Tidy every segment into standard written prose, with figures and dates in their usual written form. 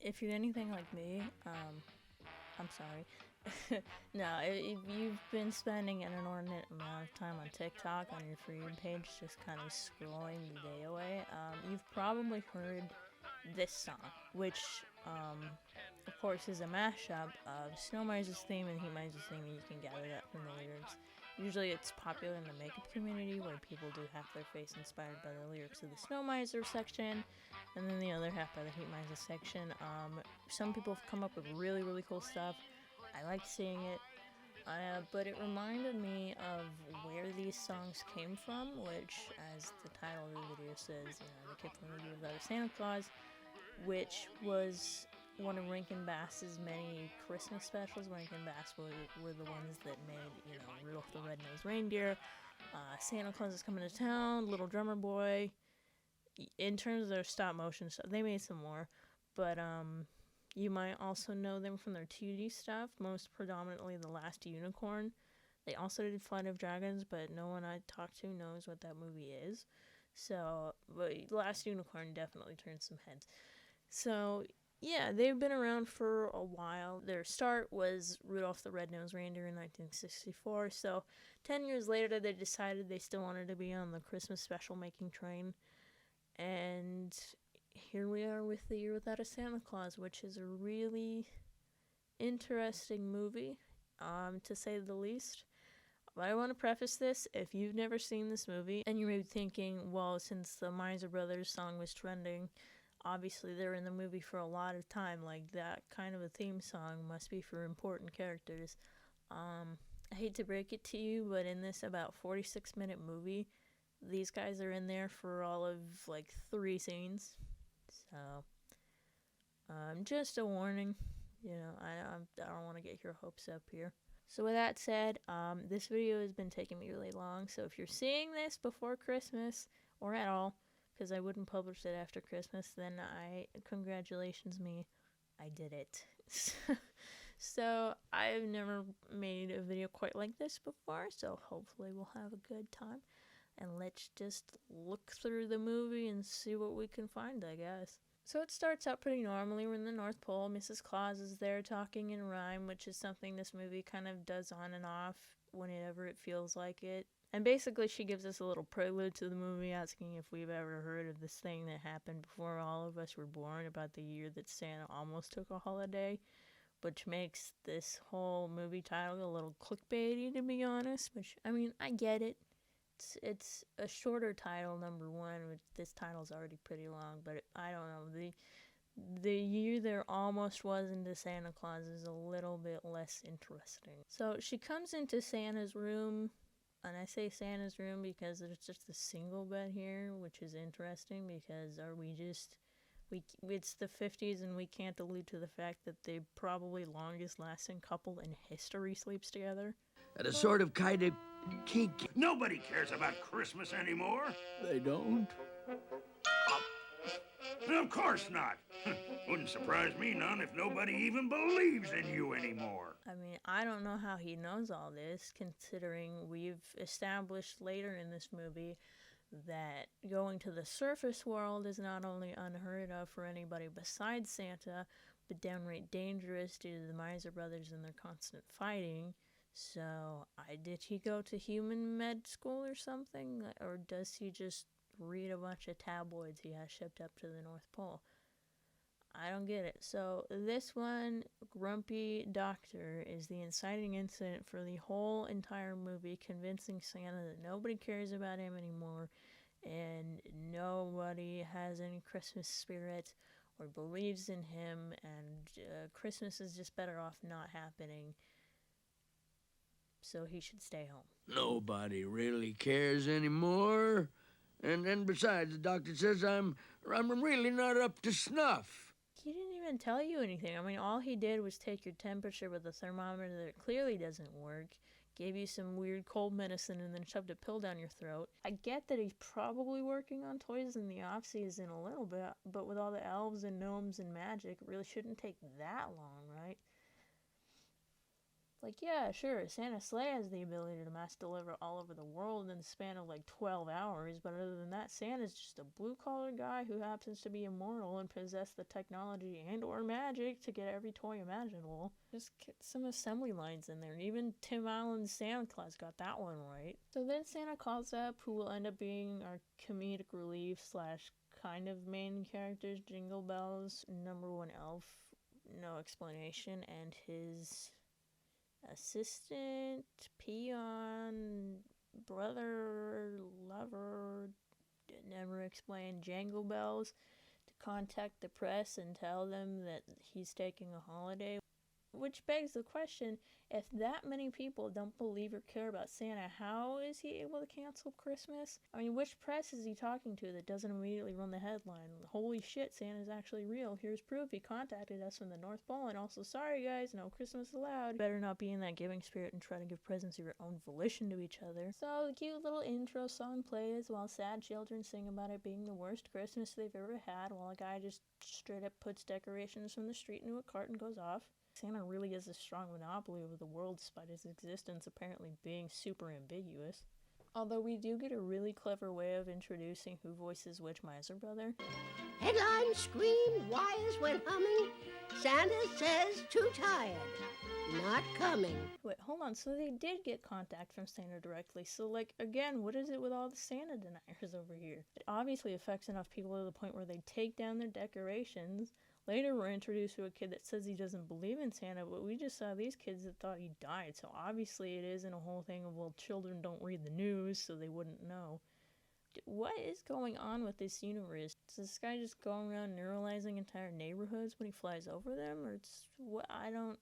if you're anything like me, I'm sorry. No, if you've been spending an inordinate amount of time on TikTok on your For You page, just kind of scrolling the day away, you've probably heard this song, which, of course, is a mashup of Snow Miser's theme and Heat Miser's theme, and you can gather that from the lyrics. Usually it's popular in the makeup community where people do half their face inspired by the lyrics of the Snow Miser section, and then the other half by the Heat Miser section. Some people have come up with really, really cool stuff. I like seeing it. But it reminded me of where these songs came from, which, as the title of the video says, they came from the year without a Santa Claus, which was one of Rankin Bass's many Christmas specials. Rankin Bass were the ones that made, Rudolph the Red-Nosed Reindeer, Santa Claus is Coming to Town, Little Drummer Boy. In terms of their stop motion stuff, they made some more, but you might also know them from their 2D stuff, most predominantly The Last Unicorn. They also did Flight of Dragons, but no one I talked to knows what that movie is. So, but Last Unicorn definitely turned some heads. So, yeah, they've been around for a while. Their start was Rudolph the Red-Nosed Reindeer in 1964. So, 10 years later, they decided they still wanted to be on the Christmas special making train. And here we are with The Year Without a Santa Claus, which is a really interesting movie, to say the least. But I want to preface this, if you've never seen this movie, and you may be thinking, well, since the Miser Brothers song was trending, obviously they're in the movie for a lot of time, like that kind of a theme song must be for important characters. I hate to break it to you, but in this about 46-minute movie, these guys are in there for all of, 3 scenes. So, just a warning. I don't want to get your hopes up here. So with that said, this video has been taking me really long. So if you're seeing this before Christmas, or at all, because I wouldn't publish it after Christmas, then congratulations me, I did it. So I've never made a video quite like this before, so hopefully we'll have a good time. And let's just look through the movie and see what we can find, I guess. So it starts out pretty normally. We're in the North Pole. Mrs. Claus is there talking in rhyme, which is something this movie kind of does on and off whenever it feels like it. And basically she gives us a little prelude to the movie, asking if we've ever heard of this thing that happened before all of us were born, about the year that Santa almost took a holiday, which makes this whole movie title a little clickbaity, to be honest. Which, I get it. It's a shorter title, number one, which this title's already pretty long, but I don't know, the year there almost was into Santa Claus is a little bit less interesting. So she comes into Santa's room, and I say Santa's room because there's just a single bed here, which is interesting, because it's the 50s and we can't allude to the fact that the probably longest lasting couple in history sleeps together. At a sort of kind of kink. Nobody cares about Christmas anymore. They don't? Of course not. Wouldn't surprise me none if nobody even believes in you anymore. I don't know how he knows all this, considering we've established later in this movie that going to the surface world is not only unheard of for anybody besides Santa, but downright dangerous due to the Miser Brothers and their constant fighting. So, did he go to human med school or something? Or does he just read a bunch of tabloids he has shipped up to the North Pole? I don't get it. So, this one, Grumpy Doctor, is the inciting incident for the whole entire movie, convincing Santa that nobody cares about him anymore, and nobody has any Christmas spirit or believes in him, and Christmas is just better off not happening. So he should stay home. Nobody really cares anymore. And besides, the doctor says I'm really not up to snuff. He didn't even tell you anything. All he did was take your temperature with a thermometer that clearly doesn't work, gave you some weird cold medicine, and then shoved a pill down your throat. I get that he's probably working on toys in the off-season a little bit, but with all the elves and gnomes and magic, it really shouldn't take that long, right? Like, yeah, sure, Santa's sleigh has the ability to mass deliver all over the world in the span of like 12 hours, but other than that, Santa's just a blue-collar guy who happens to be immortal and possess the technology and or magic to get every toy imaginable. Just get some assembly lines in there, and even Tim Allen's Santa Claus got that one right. So then Santa calls up who will end up being our comedic relief slash kind of main characters, Jingle Bells, number one elf, no explanation, and his assistant, peon, brother, lover, never explained, Jangle Bells, to contact the press and tell them that he's taking a holiday. Which begs the question, if that many people don't believe or care about Santa, how is he able to cancel Christmas? I mean, which press is he talking to that doesn't immediately run the headline? Holy shit, Santa's actually real. Here's proof he contacted us from the North Pole, and also, sorry guys, no Christmas allowed. Better not be in that giving spirit and try to give presents of your own volition to each other. So the cute little intro song plays while sad children sing about it being the worst Christmas they've ever had, while a guy just straight up puts decorations from the street into a cart and goes off. Santa really is a strong monopoly over the world despite his existence apparently being super ambiguous. Although we do get a really clever way of introducing who voices which miser brother. Headlines scream, wires went humming. Santa says too tired, not coming. Wait, hold on, so they did get contact from Santa directly, so like, again, what is it with all the Santa deniers over here? It obviously affects enough people to the point where they take down their decorations. Later, we're introduced to a kid that says he doesn't believe in Santa, but we just saw these kids that thought he died, so obviously it isn't a whole thing of, well, children don't read the news, so they wouldn't know. What is going on with this universe? Does this guy just go around neuralizing entire neighborhoods when he flies over them, or it's what? I don't...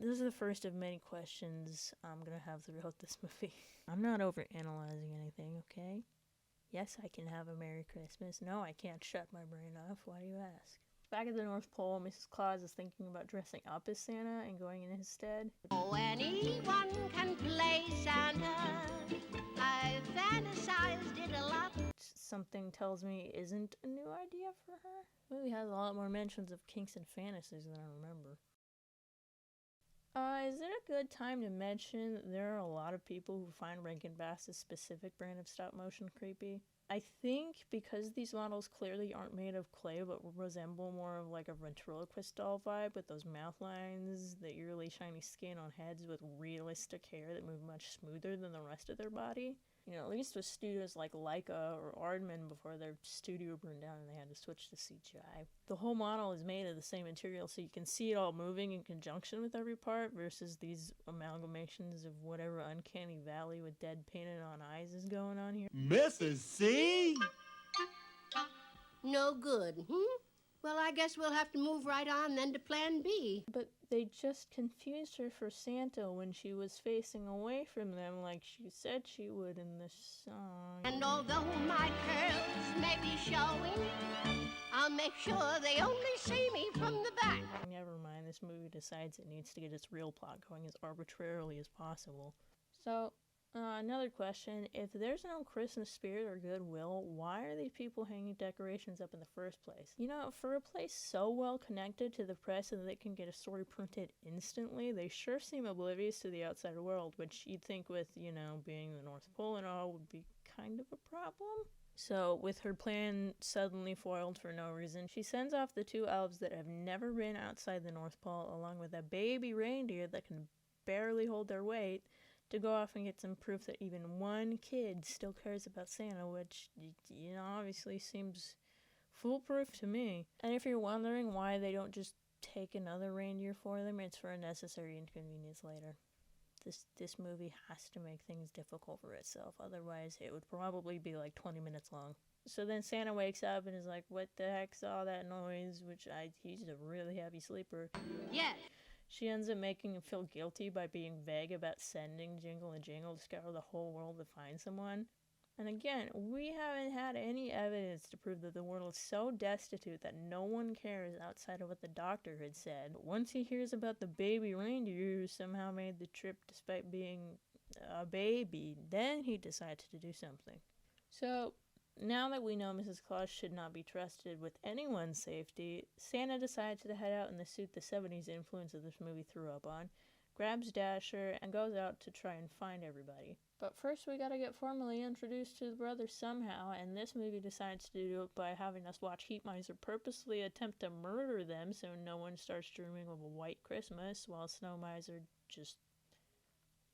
This is the first of many questions I'm gonna have throughout this movie. I'm not overanalyzing anything, okay? Yes, I can have a Merry Christmas. No, I can't shut my brain off. Why do you ask? Back at the North Pole, Mrs. Claus is thinking about dressing up as Santa and going in his stead. Oh, anyone can play Santa. I fantasized it a lot. Something tells me isn't a new idea for her. The movie has a lot more mentions of kinks and fantasies than I remember. Is it a good time to mention that there are a lot of people who find Rankin Bass's specific brand of stop motion creepy? I think because these models clearly aren't made of clay but resemble more of like a ventriloquist doll vibe with those mouth lines, the eerily shiny skin on heads with realistic hair that move much smoother than the rest of their body. You know, at least with studios like Leica or Aardman before their studio burned down and they had to switch to CGI. The whole model is made of the same material so you can see it all moving in conjunction with every part versus these amalgamations of whatever uncanny valley with dead painted on eyes is going on here. Mrs. C? No good, Well, I guess we'll have to move right on then to Plan B. But they just confused her for Santa when she was facing away from them like she said she would in this song. And although my curls may be showing, I'll make sure they only see me from the back. Never mind, this movie decides it needs to get its real plot going as arbitrarily as possible. So, another question, if there's no Christmas spirit or goodwill, why are these people hanging decorations up in the first place? You know, for a place so well connected to the press and that they can get a story printed instantly, they sure seem oblivious to the outside world, which you'd think with, you know, being the North Pole and all would be kind of a problem. So, with her plan suddenly foiled for no reason, she sends off the two elves that have never been outside the North Pole, along with a baby reindeer that can barely hold their weight, to go off and get some proof that even one kid still cares about Santa, which, you know, obviously seems foolproof to me. And if you're wondering why they don't just take another reindeer for them, it's for a necessary inconvenience later. This movie has to make things difficult for itself, otherwise it would probably be like 20 minutes long. So then Santa wakes up and is like, what the heck's all that noise? He's a really heavy sleeper. Yes. She ends up making him feel guilty by being vague about sending Jingle and Jangle to scour the whole world to find someone. And again, we haven't had any evidence to prove that the world is so destitute that no one cares outside of what the doctor had said. Once he hears about the baby reindeer who somehow made the trip despite being a baby, then he decides to do something. So, now that we know Mrs. Claus should not be trusted with anyone's safety, Santa decides to head out in the suit the 70s influence of this movie threw up on, grabs Dasher, and goes out to try and find everybody. But first we gotta get formally introduced to the brothers somehow, and this movie decides to do it by having us watch Heat Miser purposely attempt to murder them so no one starts dreaming of a white Christmas, while Snow Miser just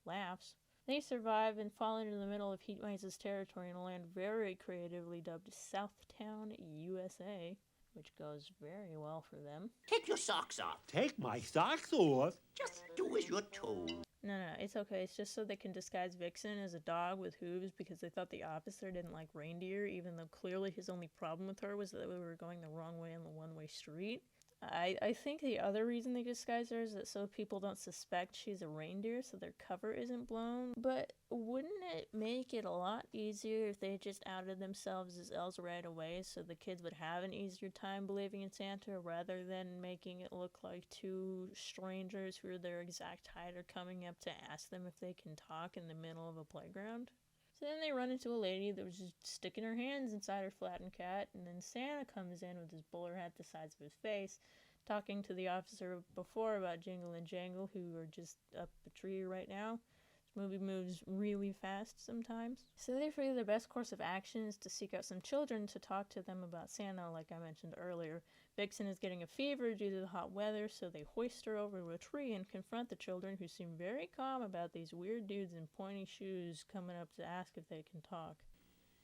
laughs. They survive and fall into the middle of Heat Miser's territory in a land very creatively dubbed Southtown, USA, which goes very well for them. Take your socks off. Take my socks off? Just do as you're told. No, it's okay. It's just so they can disguise Vixen as a dog with hooves because they thought the officer didn't like reindeer, even though clearly his only problem with her was that we were going the wrong way on the one-way street. I think the other reason they disguise her is that so people don't suspect she's a reindeer, so their cover isn't blown. But wouldn't it make it a lot easier if they just outed themselves as elves right away so the kids would have an easier time believing in Santa rather than making it look like two strangers who are their exact height are coming up to ask them if they can talk in the middle of a playground? So then they run into a lady that was just sticking her hands inside her flattened cat, and then Santa comes in with his bowler hat the size of his face, talking to the officer before about Jingle and Jangle, who are just up a tree right now. This movie moves really fast sometimes. So they figure the best course of action is to seek out some children to talk to them about Santa, like I mentioned earlier. Vixen is getting a fever due to the hot weather, so they hoist her over to a tree and confront the children, who seem very calm about these weird dudes in pointy shoes coming up to ask if they can talk.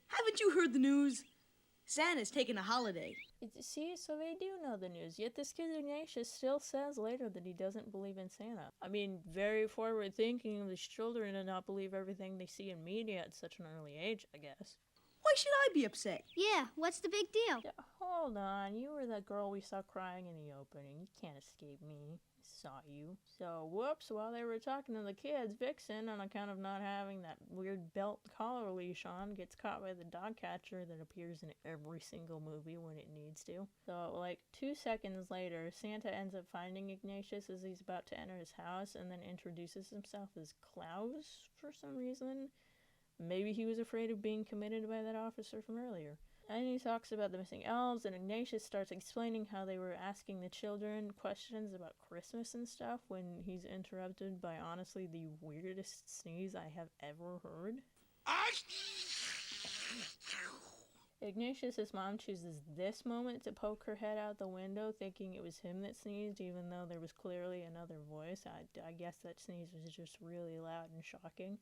Haven't you heard the news? Santa's taking a holiday. See, so they do know the news, yet this kid Ignatius still says later that he doesn't believe in Santa. I mean, very forward thinking of these children to not believe everything they see in media at such an early age, I guess. Why should I be upset? Yeah, what's the big deal? Yeah, hold on, you were that girl we saw crying in the opening. You can't escape me. I saw you. So, whoops, while they were talking to the kids, Vixen, on account of not having that weird belt collar leash on, gets caught by the dog catcher that appears in every single movie when it needs to. So, like 2 seconds later, Santa ends up finding Ignatius as he's about to enter his house and then introduces himself as Claus for some reason. Maybe he was afraid of being committed by that officer from earlier. And he talks about the missing elves, and Ignatius starts explaining how they were asking the children questions about Christmas and stuff when he's interrupted by honestly the weirdest sneeze I have ever heard. Ignatius' mom chooses this moment to poke her head out the window, thinking it was him that sneezed, even though there was clearly another voice. I guess that sneeze was just really loud and shocking.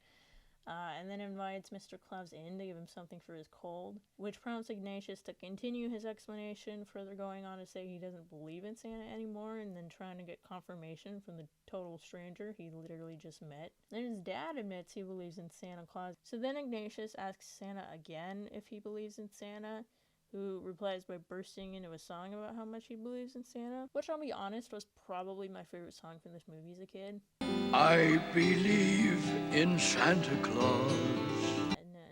And then invites Mr. Claus in to give him something for his cold, which prompts Ignatius to continue his explanation, further going on to say he doesn't believe in Santa anymore, and then trying to get confirmation from the total stranger he literally just met. Then his dad admits he believes in Santa Claus, so then Ignatius asks Santa again if he believes in Santa, who replies by bursting into a song about how much he believes in Santa, which I'll be honest was probably my favorite song from this movie as a kid. I believe in Santa Claus.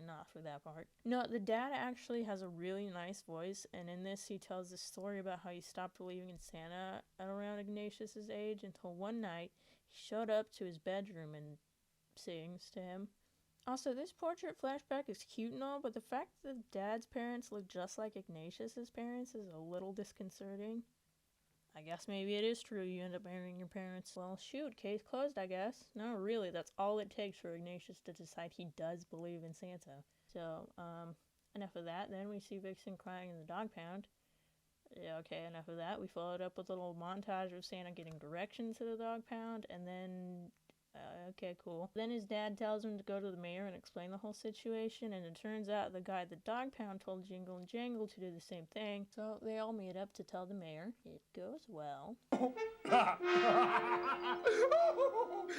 Not for that part. No, the dad actually has a really nice voice, and in this he tells this story about how he stopped believing in Santa at around Ignatius's age until one night he showed up to his bedroom and sings to him. Also, this portrait flashback is cute and all, but the fact that Dad's parents look just like Ignatius's parents is a little disconcerting. I guess maybe it is true you end up marrying your parents. Well, shoot, case closed, I guess. No, really, that's all it takes for Ignatius to decide he does believe in Santa. So, enough of that. Then we see Vixen crying in the dog pound. Yeah, okay, enough of that. We followed up with a little montage of Santa getting directions to the dog pound, and then... okay, cool. Then his dad tells him to go to the mayor and explain the whole situation, and it turns out the guy at the dog pound told Jingle and Jangle to do the same thing, so they all meet up to tell the mayor. It goes well.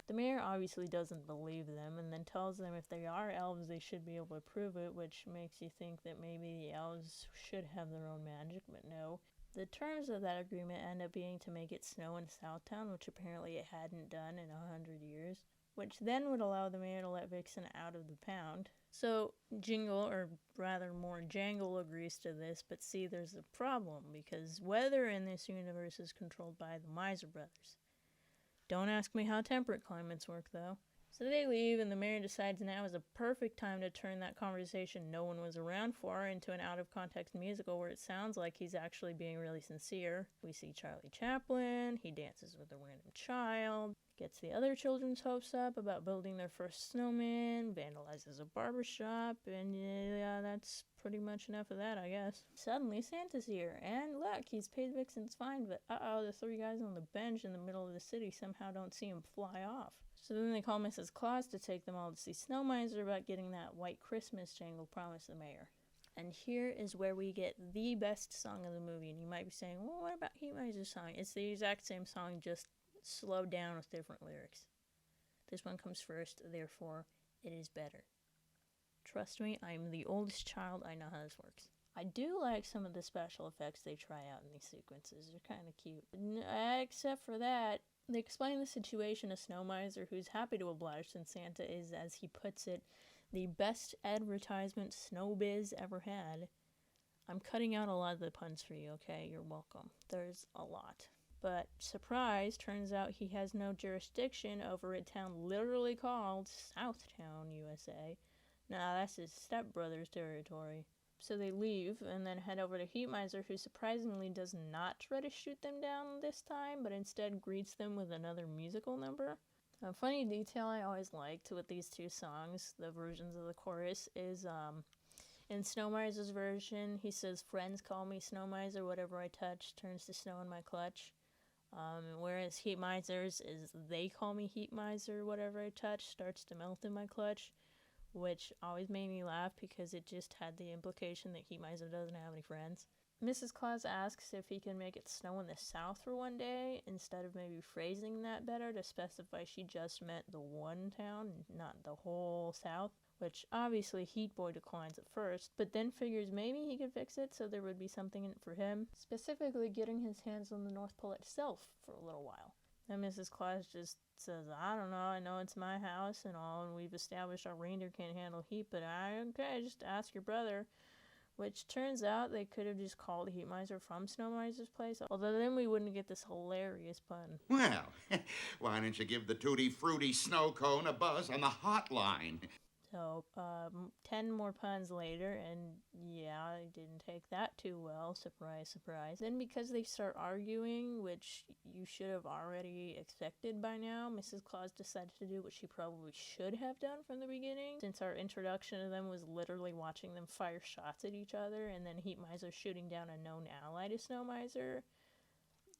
The mayor obviously doesn't believe them, and then tells them if they are elves they should be able to prove it, which makes you think that maybe the elves should have their own magic, but no. The terms of that agreement end up being to make it snow in Southtown, which apparently it hadn't done in 100 years, which then would allow the mayor to let Vixen out of the pound. So Jingle, or rather more Jangle, agrees to this, but see, there's a problem, because weather in this universe is controlled by the Miser brothers. Don't ask me how temperate climates work, though. So they leave, and the mayor decides now is a perfect time to turn that conversation no one was around for into an out-of-context musical where it sounds like he's actually being really sincere. We see Charlie Chaplin, he dances with a random child, gets the other children's hopes up about building their first snowman, vandalizes a barbershop, and yeah, that's pretty much enough of that, I guess. Suddenly, Santa's here, and look, he's paid Vixen's fine, but uh-oh, the three guys on the bench in the middle of the city somehow don't see him fly off. So then they call Mrs. Claus to take them all to see Snow Miser about getting that white Christmas jangle promised the mayor. And here is where we get the best song of the movie, and you might be saying, well, what about Heat Miser's song? It's the exact same song, just slowed down with different lyrics. This one comes first, therefore, it is better. Trust me, I'm the oldest child, I know how this works. I do like some of the special effects they try out in these sequences. They're kind of cute. Except for that, they explain the situation to Snow Miser, who's happy to oblige since Santa is, as he puts it, the best advertisement Snowbiz ever had. I'm cutting out a lot of the puns for you, okay? You're welcome. There's a lot. But, surprise, turns out he has no jurisdiction over a town literally called Southtown, USA. Nah, that's his stepbrother's territory. So they leave and then head over to Heat Miser, who surprisingly does not try to shoot them down this time, but instead greets them with another musical number. A funny detail I always liked with these two songs, the versions of the chorus, is in Snow Miser's version, he says, "Friends call me Snow Miser, whatever I touch turns to snow in my clutch." Whereas Heat Miser's is, "They call me Heat Miser, whatever I touch starts to melt in my clutch," which always made me laugh because it just had the implication that Heat Miser doesn't have any friends. Mrs. Claus asks if he can make it snow in the South for one day, instead of maybe phrasing that better to specify she just meant the one town, not the whole South, which obviously Heat Boy declines at first, but then figures maybe he could fix it so there would be something in it for him, specifically getting his hands on the North Pole itself for a little while. And Mrs. Claus just says, "I don't know, I know it's my house and all, and we've established our reindeer can't handle heat, but okay, just ask your brother." Which turns out they could have just called Heat Miser from Snow Miser's place, although then we wouldn't get this hilarious pun. Well, why don't you give the Tutti Frutti Snow Cone a buzz on the hotline? So, 10 more puns later, and yeah, I didn't take that too well, surprise, surprise. Then because they start arguing, which you should have already expected by now, Mrs. Claus decided to do what she probably should have done from the beginning, since our introduction to them was literally watching them fire shots at each other, and then Heat Miser shooting down a known ally to Snow Miser.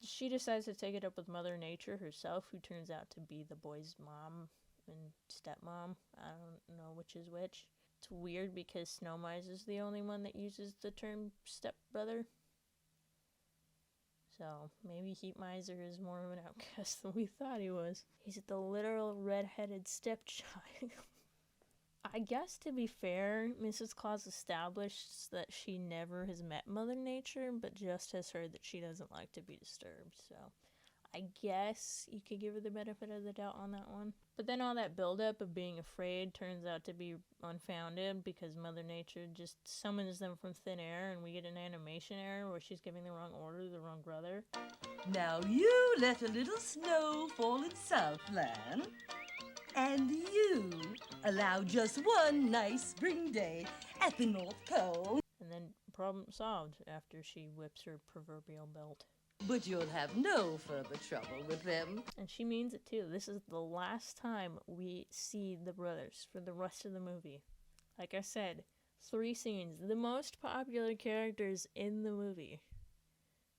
She decides to take it up with Mother Nature herself, who turns out to be the boy's mom and stepmom. I don't know which is which. It's weird because Snow Miser's the only one that uses the term stepbrother. So maybe Heat Miser is more of an outcast than we thought he was. He's the literal red-headed stepchild. I guess to be fair, Mrs. Claus established that she never has met Mother Nature, but just has heard that she doesn't like to be disturbed, so I guess you could give her the benefit of the doubt on that one. But then all that buildup of being afraid turns out to be unfounded because Mother Nature just summons them from thin air and we get an animation error where she's giving the wrong order to the wrong brother. Now you let a little snow fall in Southland, and you allow just one nice spring day at the North Pole. And then problem solved after she whips her proverbial belt. But you'll have no further trouble with them. And she means it too. This is the last time we see the brothers for the rest of the movie. Like I said, 3 scenes. The most popular characters in the movie.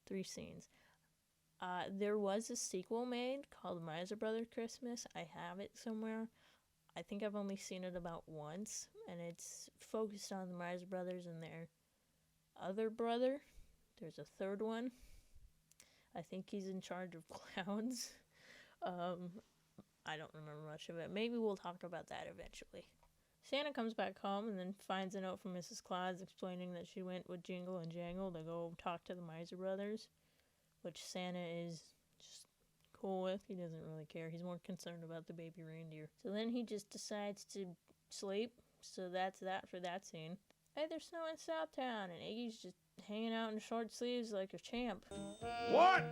3 scenes. There was a sequel made called Miser Brother Christmas. I have it somewhere. I think I've only seen it about once. And it's focused on the Miser Brothers and their other brother. There's a third one. I think he's in charge of clowns. I don't remember much of it. Maybe we'll talk about that eventually. Santa comes back home and then finds a note from Mrs. Claus explaining that she went with Jingle and Jangle to go talk to the Miser Brothers, which Santa is just cool with. He doesn't really care. He's more concerned about the baby reindeer. So then he just decides to sleep. So that's that for that scene. Hey, there's snow in Southtown, and Iggy's just hanging out in short sleeves like a champ. What?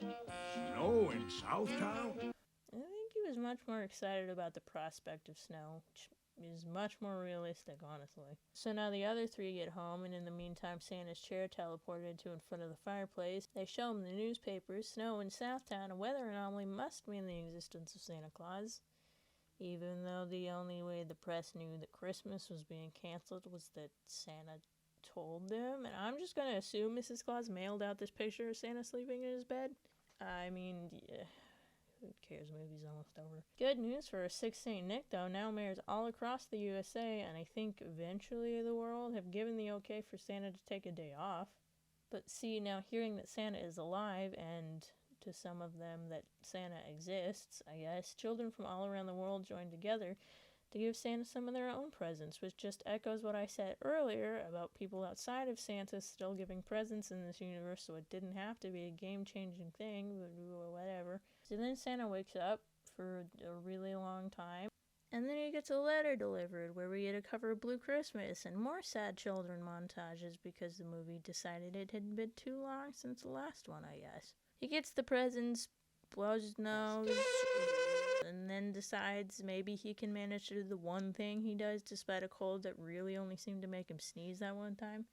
Snow in Southtown? I think he was much more excited about the prospect of snow, which is much more realistic, honestly. So now the other three get home, and in the meantime, Santa's chair teleported to in front of the fireplace. They show him the newspapers. Snow in Southtown, a weather anomaly must mean the existence of Santa Claus. Even though the only way the press knew that Christmas was being canceled was that Santa told them. And I'm just going to assume Mrs. Claus mailed out this picture of Santa sleeping in his bed. I mean, yeah. Who cares? Movie's almost over. Good news for 6 St. Nick, though. Now mayors all across the USA, and I think eventually the world, have given the okay for Santa to take a day off. But see, now hearing that Santa is alive, and to some of them that Santa exists, I guess, children from all around the world join together to give Santa some of their own presents, which just echoes what I said earlier about people outside of Santa still giving presents in this universe, so it didn't have to be a game-changing thing, but whatever. So then Santa wakes up for a really long time, and then he gets a letter delivered where we get a cover of Blue Christmas and more sad children montages because the movie decided it had been too long since the last one, I guess. He gets the presents, blows his nose, and then decides maybe he can manage to do the one thing he does despite a cold that really only seemed to make him sneeze that one time.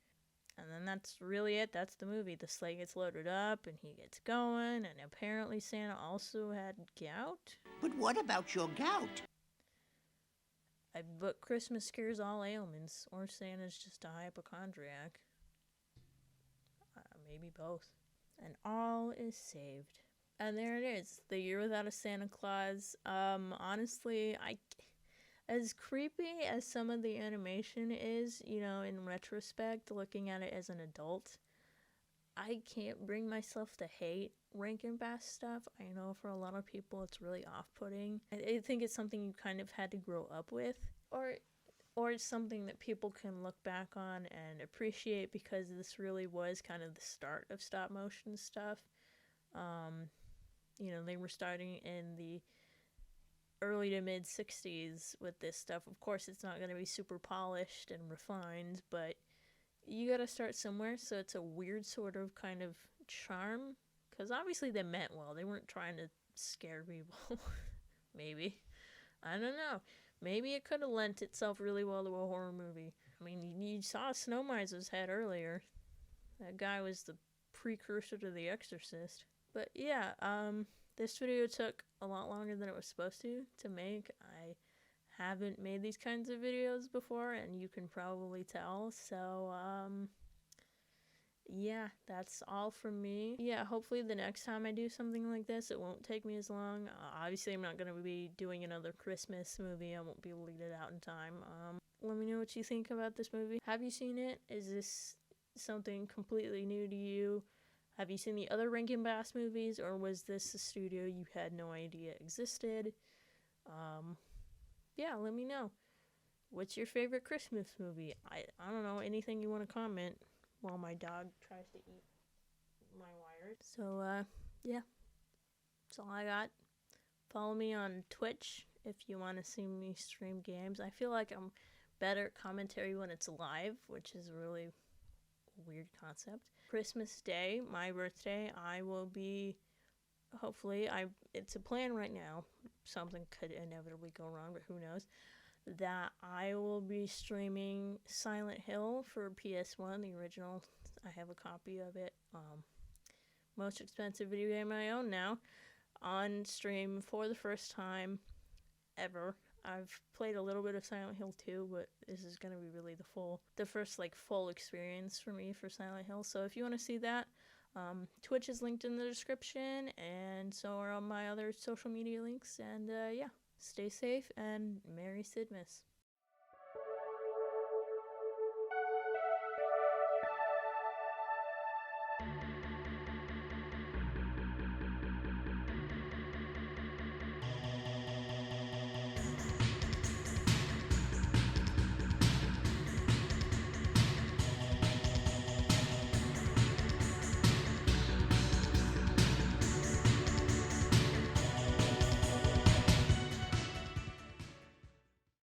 And then that's really it. That's the movie. The sleigh gets loaded up and he gets going, and apparently Santa also had gout. But what about your gout? But Christmas cures all ailments, or Santa's just a hypochondriac. Maybe both. And all is saved. And there it is, the year without a Santa Claus. Honestly, as creepy as some of the animation is, you know, in retrospect, looking at it as an adult, I can't bring myself to hate Rankin Bass stuff. I know for a lot of people it's really off-putting. I think it's something you kind of had to grow up with, or it's something that people can look back on and appreciate because this really was kind of the start of stop-motion stuff. You know, they were starting in the early to mid 60s with this stuff. Of course, it's not going to be super polished and refined, but you got to start somewhere, so it's a weird sort of kind of charm, because obviously they meant well. They weren't trying to scare people. Maybe. I don't know. Maybe it could have lent itself really well to a horror movie. I mean, you saw Snow Miser's head earlier. That guy was the precursor to The Exorcist. But yeah, this video took a lot longer than it was supposed to make. I haven't made these kinds of videos before, and you can probably tell. So, yeah, that's all from me. Yeah, hopefully the next time I do something like this, it won't take me as long. Obviously, I'm not going to be doing another Christmas movie. I won't be able to get it out in time. Let me know what you think about this movie. Have you seen it? Is this something completely new to you? Have you seen the other Rankin Bass movies, or was this a studio you had no idea existed? Yeah, let me know. What's your favorite Christmas movie? I don't know, anything you want to comment while my dog tries to eat my wires. So, yeah, that's all I got. Follow me on Twitch if you want to see me stream games. I feel like I'm better at commentary when it's live, which is a really weird concept. Christmas Day, my birthday, I will be, hopefully, it's a plan right now. Something could inevitably go wrong, but who knows, that I will be streaming Silent Hill for PS1, the original. I have a copy of it. Most expensive video game I own now, on stream for the first time ever. I've played a little bit of Silent Hill 2, but this is going to be really the first full experience for me for Silent Hill. So if you want to see that, Twitch is linked in the description, and so are all my other social media links. And yeah, stay safe and Merry Sidmas.